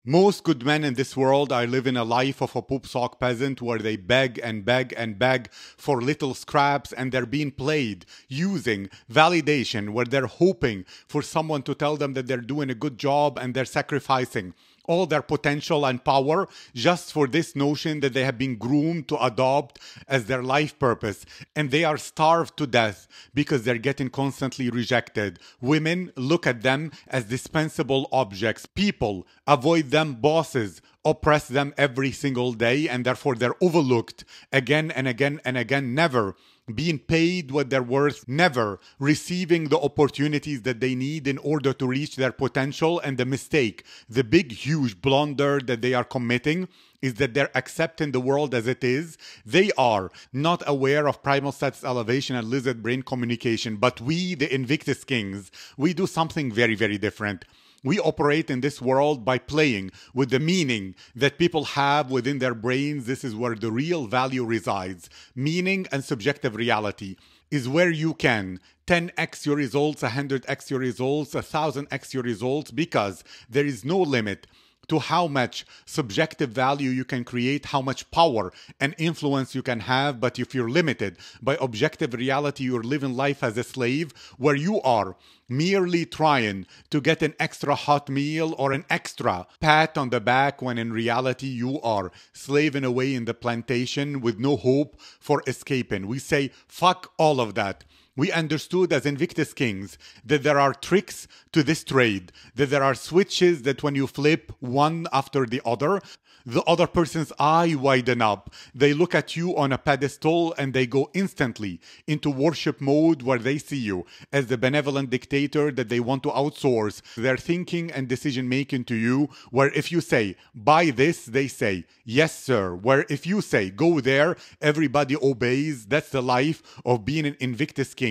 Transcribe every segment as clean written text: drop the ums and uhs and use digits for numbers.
Most good men in this world are living a life of a poop sock peasant where they beg and beg and beg for little scraps, and they're being played using validation where they're hoping for someone to tell them that they're doing a good job, and they're sacrificing all their potential and power just for this notion that they have been groomed to adopt as their life purpose. And they are starved to death because they're getting constantly rejected. Women look at them as dispensable objects. People avoid them. Bosses oppress them every single day, and therefore they're overlooked again and again and again, never being paid what they're worth, never receiving the opportunities that they need in order to reach their potential. And the mistake, the big, huge blunder that they are committing is that they're accepting the world as it is. They are not aware of primal status elevation and lizard brain communication. But we, the Invictus Kings, we do something very, very different. We operate in this world by playing with the meaning that people have within their brains. This is where the real value resides. Meaning and subjective reality is where you can 10x your results, 100x your results, 1000x your results, because there is no limit to how much subjective value you can create, how much power and influence you can have. But if you're limited by objective reality, you're living life as a slave where you are merely trying to get an extra hot meal or an extra pat on the back, when in reality you are slaving away in the plantation with no hope for escaping. We say, fuck all of that. We understood as Invictus Kings that there are tricks to this trade, that there are switches that when you flip one after the other person's eye widen up. They look at you on a pedestal and they go instantly into worship mode, where they see you as the benevolent dictator that they want to outsource their thinking and decision making to you, where if you say, buy this, they say, yes, sir. Where if you say, go there, everybody obeys. That's the life of being an Invictus King.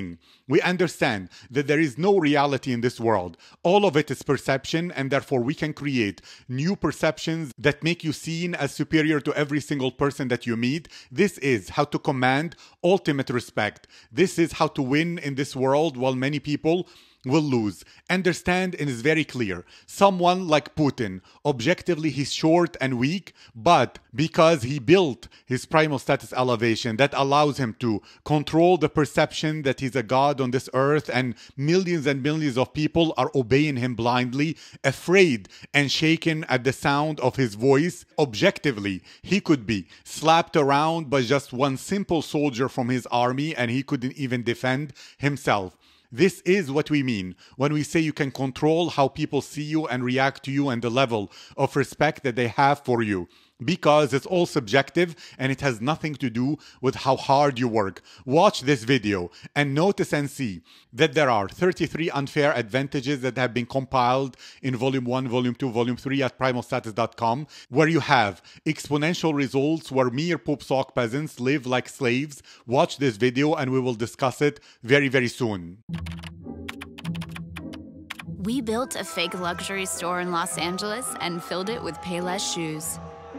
We understand that there is no reality in this world. All of it is perception, and therefore we can create new perceptions that make you seen as superior to every single person that you meet. This is how to command ultimate respect. This is how to win in this world while many people will lose. Understand, and is very clear. Someone like Putin, objectively he's short and weak, but because he built his primal status elevation that allows him to control the perception that he's a god on this earth, and millions of people are obeying him blindly, afraid and shaken at the sound of his voice. Objectively, he could be slapped around by just one simple soldier from his army, and he couldn't even defend himself. This is what we mean when we say you can control how people see you and react to you, and the level of respect that they have for you. Because it's all subjective and it has nothing to do with how hard you work. Watch this video and notice and see that there are 33 unfair advantages that have been compiled in Volume 1, Volume 2, Volume 3 at primalstatus.com, where you have exponential results where mere poop sock peasants live like slaves. Watch this video and we will discuss it very, very soon. We built a fake luxury store in Los Angeles and filled it with Payless shoes.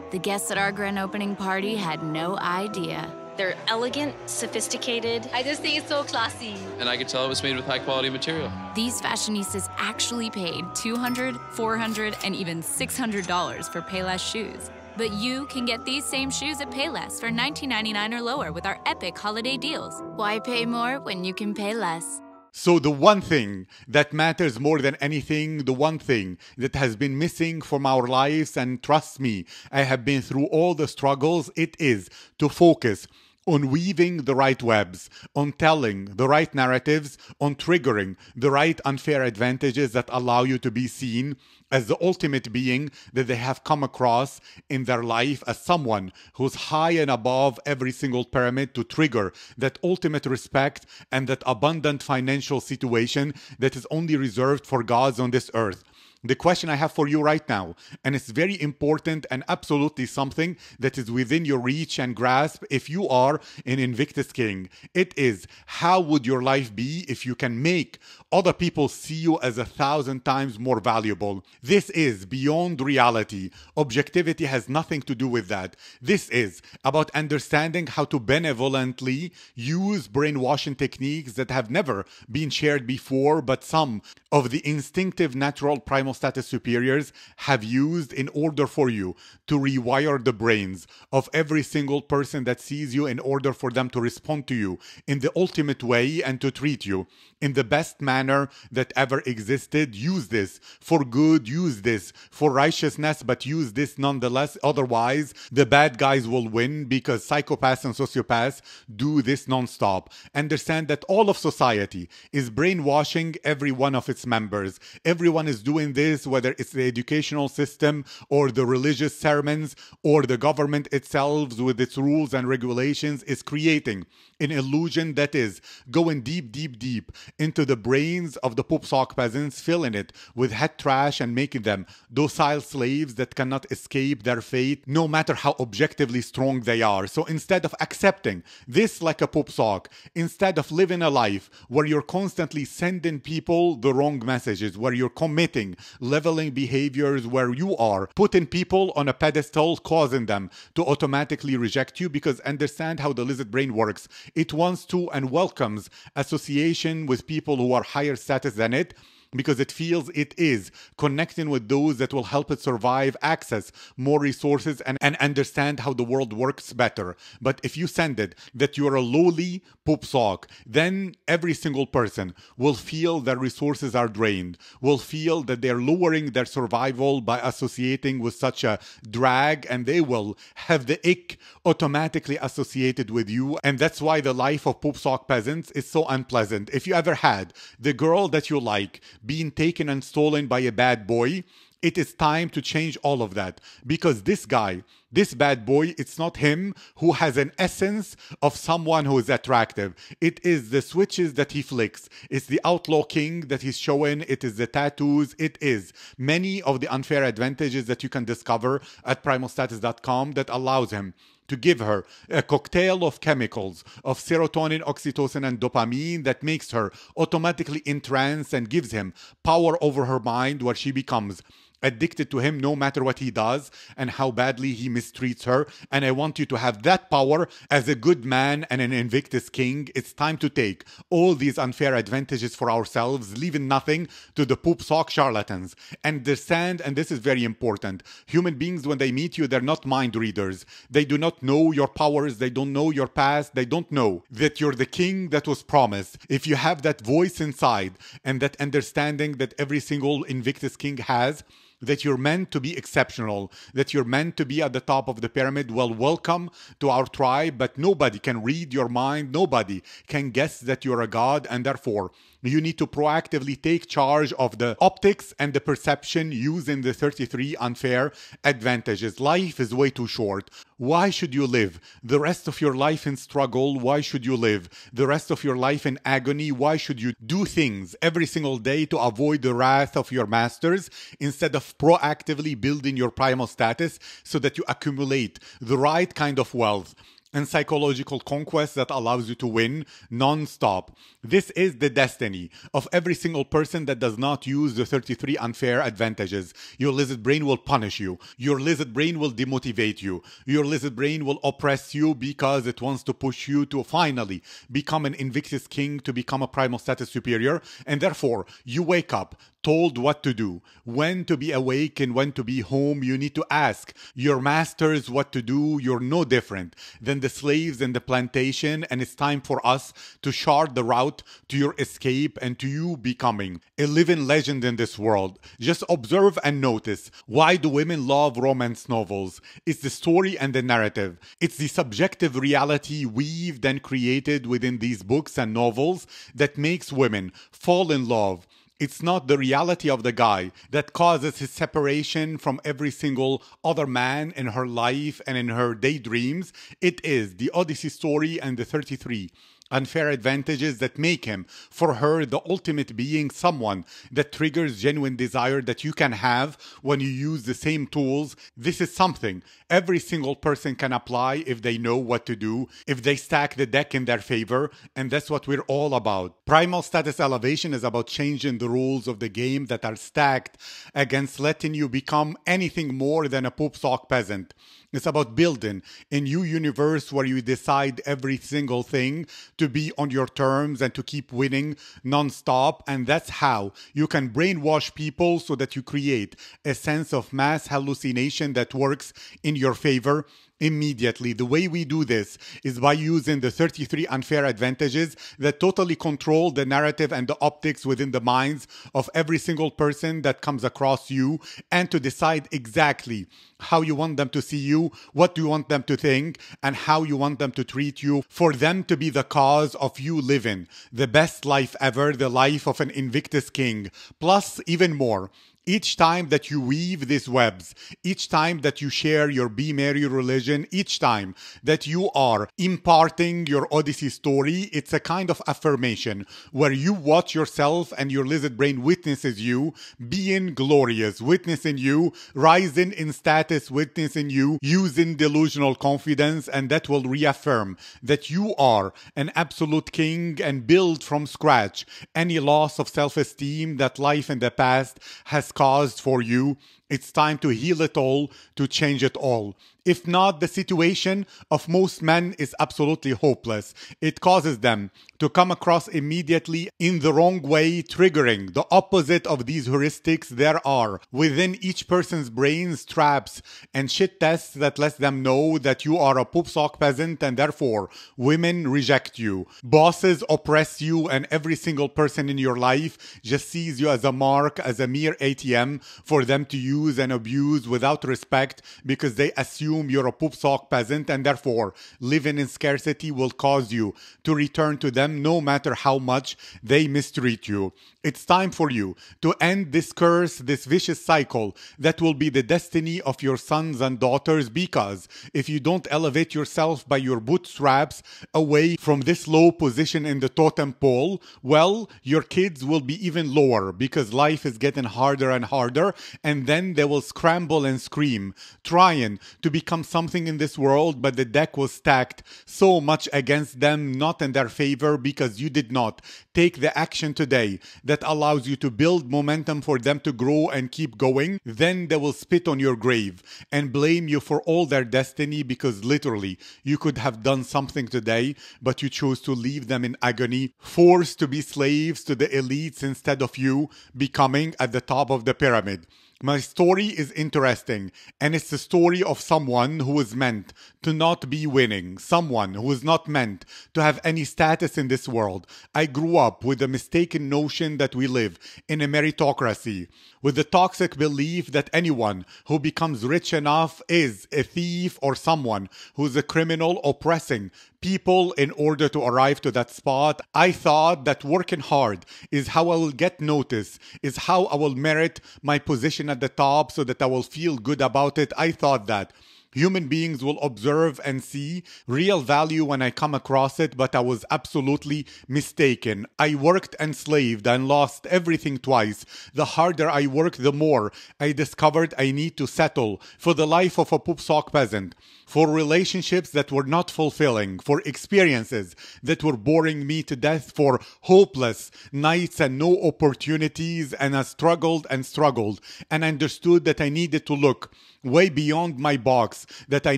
The guests at our grand opening party had no idea. They're elegant, sophisticated. I just think it's so classy. And I could tell it was made with high quality material. These fashionistas actually paid $200, $400, and even $600 for Payless shoes. But you can get these same shoes at Payless for $19.99 or lower with our epic holiday deals. Why pay more when you can pay less? So the one thing that matters more than anything, the one thing that has been missing from our lives, and trust me, I have been through all the struggles, it is to focus on weaving the right webs, on telling the right narratives, on triggering the right unfair advantages that allow you to be seen as the ultimate being that they have come across in their life, as someone who's high and above every single pyramid, to trigger that ultimate respect and that abundant financial situation that is only reserved for gods on this earth. The question I have for you right now, and it's very important and absolutely something that is within your reach and grasp if you are an Invictus King, it is, how would your life be if you can make other people see you as 1,000 times more valuable? This is beyond reality. Objectivity has nothing to do with that. This is about understanding how to benevolently use brainwashing techniques that have never been shared before, but some of the instinctive, natural, primal primal status superiors have used in order for you to rewire the brains of every single person that sees you in order for them to respond to you in the ultimate way and to treat you in the best manner that ever existed. Use this for good, use this for righteousness, but use this nonetheless. Otherwise, the bad guys will win, because psychopaths and sociopaths do this nonstop. Understand that all of society is brainwashing every one of its members. Everyone is doing this, whether it's the educational system or the religious sermons or the government itself with its rules and regulations, is creating an illusion that is going deep, deep, deep into the brains of the poop sock peasants, filling it with head trash and making them docile slaves that cannot escape their fate, no matter how objectively strong they are. So instead of accepting this like a poop sock, instead of living a life where you're constantly sending people the wrong messages, where you're committing leveling behaviors, where you are putting people on a pedestal, causing them to automatically reject you, because understand how the lizard brain works. It wants to and welcomes association with people who are higher status than it, because it feels it is connecting with those that will help it survive, access more resources, and understand how the world works better. But if you send it that you're a lowly poop sock, then every single person will feel their resources are drained, will feel that they're lowering their survival by associating with such a drag, and they will have the ick automatically associated with you. And that's why the life of poop sock peasants is so unpleasant. If you ever had the girl that you like being taken and stolen by a bad boy, it is time to change all of that, because this guy, this bad boy, it's not him who has an essence of someone who is attractive. It is the switches that he flicks. It's the outlaw king that he's showing. It is the tattoos. It is many of the unfair advantages that you can discover at primalstatus.com that allows him to give her a cocktail of chemicals of serotonin, oxytocin, and dopamine that makes her automatically entranced and gives him power over her mind, where she becomes addicted to him no matter what he does and how badly he mistreats her. And I want you to have that power as a good man and an Invictus King. It's time to take all these unfair advantages for ourselves, leaving nothing to the poop sock charlatans. Understand, and this is very important, human beings, when they meet you, they're not mind readers. They do not know your powers. They don't know your past. They don't know that you're the king that was promised. If you have that voice inside and that understanding that every single Invictus King has, that you're meant to be exceptional, that you're meant to be at the top of the pyramid, well, welcome to our tribe. But nobody can read your mind. Nobody can guess that you're a god, and therefore you need to proactively take charge of the optics and the perception using the 33 unfair advantages. Life is way too short. Why should you live the rest of your life in struggle? Why should you live the rest of your life in agony? Why should you do things every single day to avoid the wrath of your masters instead of proactively building your primal status so that you accumulate the right kind of wealth and psychological conquest that allows you to win non-stop? This is the destiny of every single person that does not use the 33 unfair advantages. Your lizard brain will punish you. Your lizard brain will demotivate you. Your lizard brain will oppress you because it wants to push you to finally become an Invictus King, to become a primal status superior. And therefore, you wake up told what to do, when to be awake and when to be home. You need to ask your masters what to do. You're no different than the slaves in the plantation, and it's time for us to chart the route to your escape and to you becoming a living legend in this world. Just observe and notice. Why do women love romance novels? It's the story and the narrative. It's the subjective reality weaved and created within these books and novels that makes women fall in love. It's not the reality of the guy that causes his separation from every single other man in her life and in her daydreams. It is the Odyssey story and the 33 unfair advantages that make him, for her, the ultimate being, someone that triggers genuine desire that you can have when you use the same tools. This is something every single person can apply if they know what to do, if they stack the deck in their favor, and that's what we're all about. Primal Status Elevation is about changing the rules of the game that are stacked against letting you become anything more than a poop sock peasant. It's about building a new universe where you decide every single thing to be on your terms and to keep winning non-stop. And that's how you can brainwash people so that you create a sense of mass hallucination that works in your favor immediately. The way we do this is by using the 33 unfair advantages that totally control the narrative and the optics within the minds of every single person that comes across you, and to decide exactly how you want them to see you, what do you want them to think, and how you want them to treat you, for them to be the cause of you living the best life ever, the life of an Invictus King. Plus, even more. Each time that you weave these webs, each time that you share your Be Merry religion, each time that you are imparting your Odyssey story, it's a kind of affirmation where you watch yourself and your lizard brain witnesses you being glorious, witnessing you rising in status, witnessing you using delusional confidence, and that will reaffirm that you are an absolute king and build from scratch any loss of self-esteem that life in the past has caused for you. It's time to heal it all, to change it all. If not, the situation of most men is absolutely hopeless. It causes them to come across immediately in the wrong way, triggering the opposite of these heuristics. There are within each person's brains traps and shit tests that let them know that you are a poop sock peasant and therefore women reject you. Bosses oppress you, and every single person in your life just sees you as a mark, as a mere ATM for them to use and abuse without respect, because they assume you're a poop sock peasant, and therefore living in scarcity will cause you to return to them no matter how much they mistreat you. It's time for you to end this curse, this vicious cycle that will be the destiny of your sons and daughters, because if you don't elevate yourself by your bootstraps away from this low position in the totem pole, well, your kids will be even lower, because life is getting harder and harder, and then they will scramble and scream, trying to become something in this world, but the deck was stacked so much against them, not in their favor, because you did not take the action today that allows you to build momentum for them to grow and keep going. Then they will spit on your grave and blame you for all their destiny, because literally you could have done something today, but you chose to leave them in agony, forced to be slaves to the elites instead of you becoming at the top of the pyramid. My story is interesting, and it's the story of someone who is meant to not be winning, someone who is not meant to have any status in this world. I grew up with the mistaken notion that we live in a meritocracy, with the toxic belief that anyone who becomes rich enough is a thief or someone who's a criminal oppressing people in order to arrive to that spot. I thought that working hard is how I will get noticed, is how I will merit my position at the top so that I will feel good about it. I thought that human beings will observe and see real value when I come across it, but I was absolutely mistaken. I worked and slaved and lost everything twice. The harder I worked, the more I discovered I need to settle for the life of a poop sock peasant, for relationships that were not fulfilling, for experiences that were boring me to death, for hopeless nights and no opportunities. And I struggled and understood that I needed to look way beyond my box, that I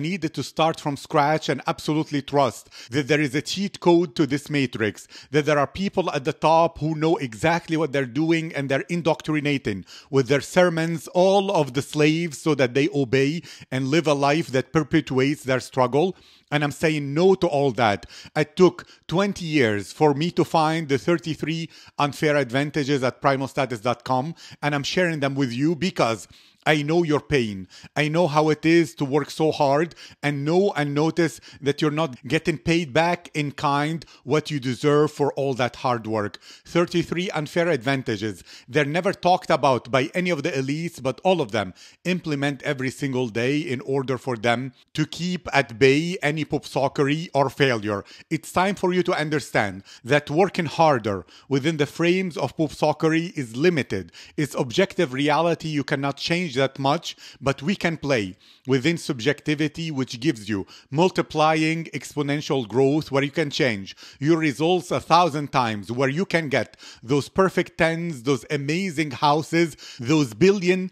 needed to start from scratch and absolutely trust that there is a cheat code to this matrix, that there are people at the top who know exactly what they're doing, and they're indoctrinating with their sermons all of the slaves so that they obey and live a life that perpetuates their struggle. And I'm saying no to all that. It took 20 years for me to find the 33 unfair advantages at primalstatus.com, and I'm sharing them with you because I know your pain. I know how it is to work so hard and know and notice that you're not getting paid back in kind what you deserve for all that hard work. 33 unfair advantages. They're never talked about by any of the elites, but all of them implement every single day in order for them to keep at bay any poop sockery or failure. It's time for you to understand that working harder within the frames of poop sockery is limited. It's objective reality. You cannot change change that much, but we can play within subjectivity, which gives you multiplying exponential growth, where you can change your results 1,000 times, where you can get those perfect tens, those amazing houses, those $1 billion.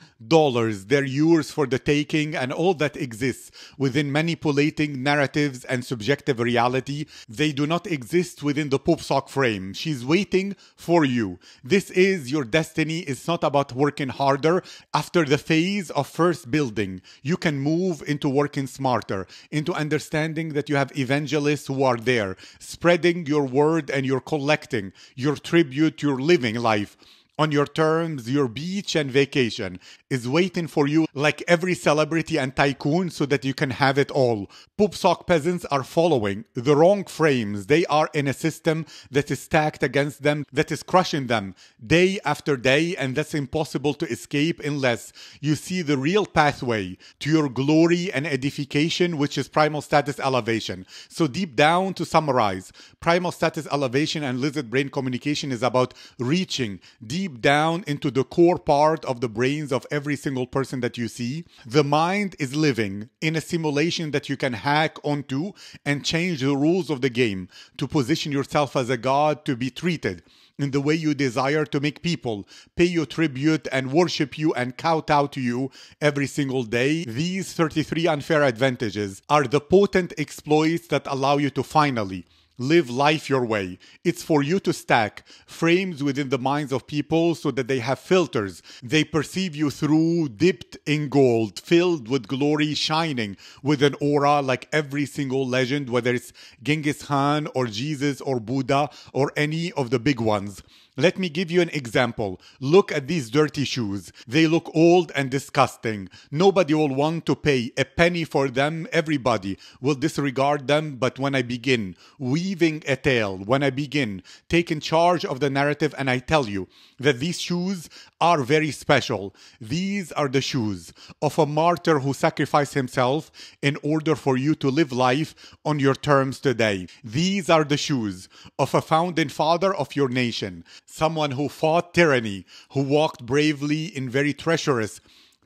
They're yours for the taking, and all that exists within manipulating narratives and subjective reality. They do not exist within the poop sock frame. She's waiting for you. This is your destiny. It's not about working harder. After the phase of first building, you can move into working smarter, into understanding that you have evangelists who are there, spreading your word, and you're collecting your tribute, you're living life on your terms. Your beach and vacation is waiting for you, like every celebrity and tycoon, so that you can have it all. Poop sock peasants are following the wrong frames. They are in a system that is stacked against them, that is crushing them day after day, and that's impossible to escape unless you see the real pathway to your glory and edification, which is primal status elevation. So deep down, to summarize, primal status elevation and lizard brain communication is about reaching deep down into the core part of the brains of every single person that you see. The mind is living in a simulation that you can hack onto and change the rules of the game to position yourself as a god, to be treated in the way you desire, to make people pay you tribute and worship you and kowtow to you every single day. These 33 unfair advantages are the potent exploits that allow you to finally live life your way. It's for you to stack frames within the minds of people so that they have filters. They perceive you through, dipped in gold, filled with glory, shining with an aura like every single legend, whether it's Genghis Khan or Jesus or Buddha or any of the big ones. Let me give you an example. Look at these dirty shoes. They look old and disgusting. Nobody will want to pay a penny for them. Everybody will disregard them. But when I begin weaving a tale, when I begin taking charge of the narrative, and I tell you that these shoes are very special. These are the shoes of a martyr who sacrificed himself in order for you to live life on your terms today. These are the shoes of a founding father of your nation, someone who fought tyranny, who walked bravely in very treacherous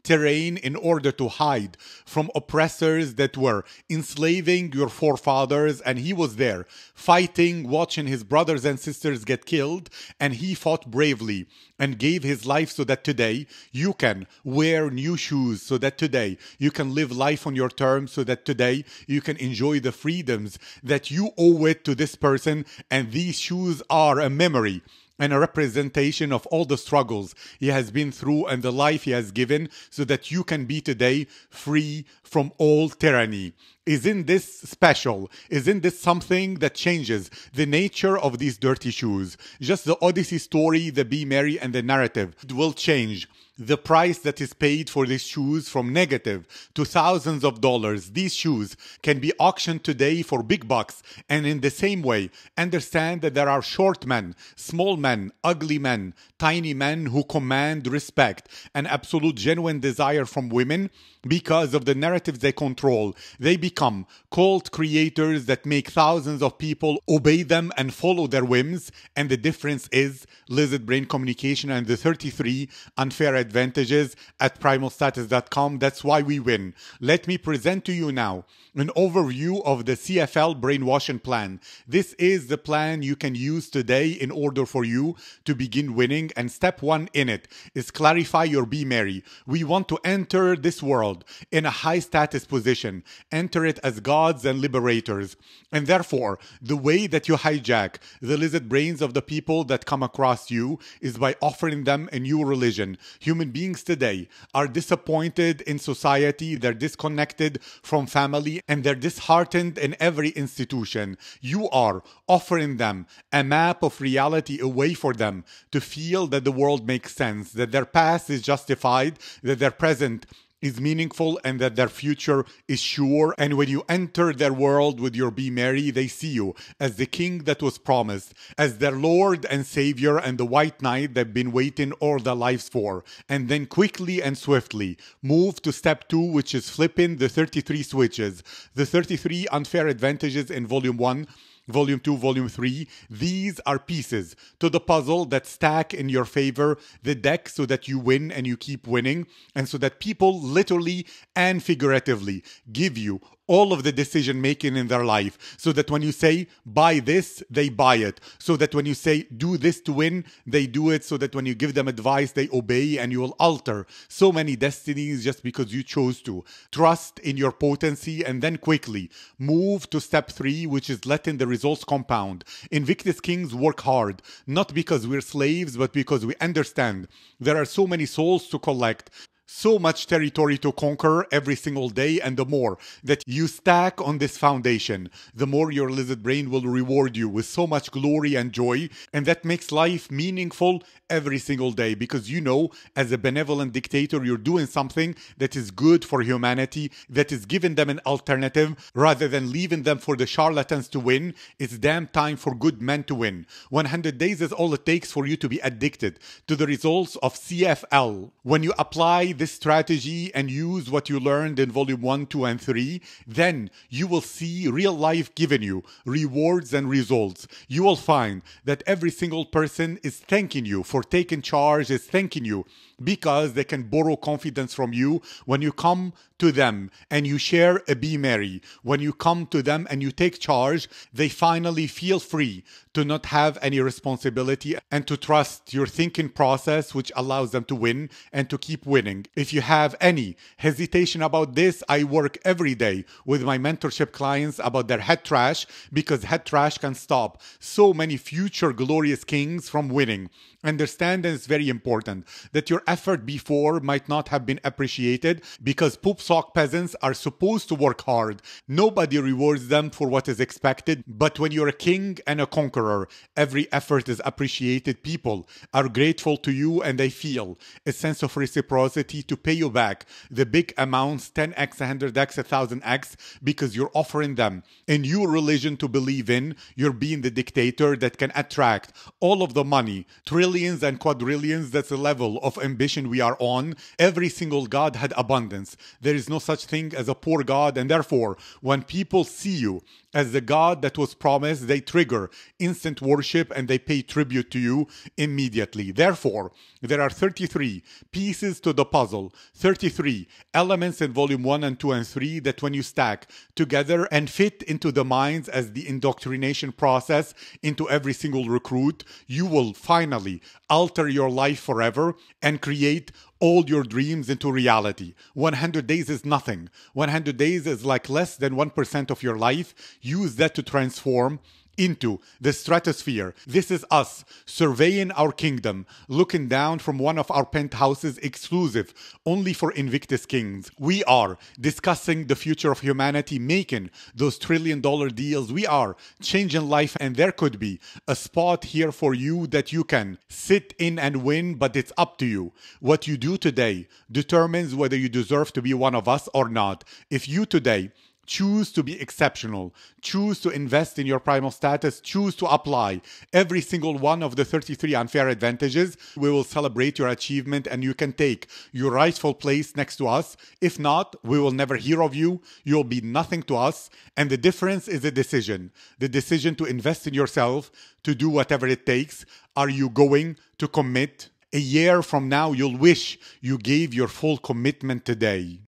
terrain in order to hide from oppressors that were enslaving your forefathers, and he was there fighting, watching his brothers and sisters get killed, and he fought bravely and gave his life so that today you can wear new shoes, so that today you can live life on your terms, so that today you can enjoy the freedoms that you owe it to this person. And these shoes are a memory and a representation of all the struggles he has been through and the life he has given, so that you can be today free from all tyranny. Isn't this special? Isn't this something that changes the nature of these dirty shoes? Just the Odyssey story, the Be Merry, and the narrative will change the price that is paid for these shoes from negative to thousands of dollars. These shoes can be auctioned today for big bucks. And in the same way, understand that there are short men, small men, ugly men, tiny men who command respect and absolute genuine desire from women because of the narratives they control. They become cult creators that make thousands of people obey them and follow their whims. And the difference is lizard brain communication and the 33 unfair advantages at primalstatus.com. That's why we win. Let me present to you now an overview of the CFL Brainwashing plan. This is the plan you can use today in order for you to begin winning. And step one in it is clarify your Be Merry. We want to enter this world in a high status position, enter it as gods and liberators. And therefore, the way that you hijack the lizard brains of the people that come across you is by offering them a new religion. Human beings today are disappointed in society, they're disconnected from family, and they're disheartened in every institution. You are offering them a map of reality, a way for them to feel that the world makes sense, that their past is justified, that their present is meaningful, and that their future is sure. And when you enter their world with your Be Merry, they see you as the king that was promised, as their Lord and Savior, and the white knight they've been waiting all their lives for. And then quickly and swiftly move to step 2, which is flipping the 33 switches, the 33 unfair advantages in volume 1. Volume 2, Volume 3. These are pieces to the puzzle that stack in your favor the deck so that you win and you keep winning, and so that people literally and figuratively give you all of the decision making in their life, so that when you say buy this, they buy it, so that when you say do this to win, they do it, so that when you give them advice, they obey, and you will alter so many destinies just because you chose to. Trust in your potency, and then quickly move to step 3, which is letting the results compound. Invictus Kings work hard, not because we're slaves, but because we understand there are so many souls to collect, so much territory to conquer every single day, and the more that you stack on this foundation, the more your lizard brain will reward you with so much glory and joy, and that makes life meaningful every single day, because you know, as a benevolent dictator, you're doing something that is good for humanity, that is giving them an alternative rather than leaving them for the charlatans to win. It's damn time for good men to win. 100 days is all it takes for you to be addicted to the results of CFL. When you apply this strategy and use what you learned in Volume 1, 2, and 3, then you will see real life giving you rewards and results. You will find that every single person is thanking you for taking charge, is thanking you because they can borrow confidence from you when you come to them and you share a be merry. When you come to them and you take charge, they finally feel free to not have any responsibility and to trust your thinking process, which allows them to win and to keep winning. If you have any hesitation about this, I work every day with my mentorship clients about their head trash, because head trash can stop so many future glorious kings from winning. Understand, and it's very important, that your effort before might not have been appreciated, because poop sock peasants are supposed to work hard. Nobody rewards them for what is expected, but when you're a king and a conqueror, every effort is appreciated. People are grateful to you, and they feel a sense of reciprocity to pay you back the big amounts, 10x, 100x, 1000x, because you're offering them a new religion to believe in. You're being the dictator that can attract all of the money, trillions and quadrillions. That's the level of ambition we are on. Every single God had abundance. There is no such thing as a poor God, and therefore, when people see you as the God that was promised, they trigger instant worship and they pay tribute to you immediately. Therefore, there are 33 pieces to the puzzle, 33 elements in Volume 1 and 2 and 3 that when you stack together and fit into the minds as the indoctrination process into every single recruit, you will finally alter your life forever and create all your dreams into reality. 100 days is nothing. 100 days is like less than 1% of your life. Use that to transform into the stratosphere. This is us surveying our kingdom, looking down from one of our penthouses exclusive only for Invictus Kings. We are discussing the future of humanity, making those trillion-dollar deals. We are changing life, and there could be a spot here for you that you can sit in and win, but it's up to you. What you do today determines whether you deserve to be one of us or not. If you today choose to be exceptional, choose to invest in your primal status, choose to apply every single one of the 33 unfair advantages, we will celebrate your achievement and you can take your rightful place next to us. If not, we will never hear of you. You'll be nothing to us. And the difference is a decision. The decision to invest in yourself, to do whatever it takes. Are you going to commit? A year from now, you'll wish you gave your full commitment today.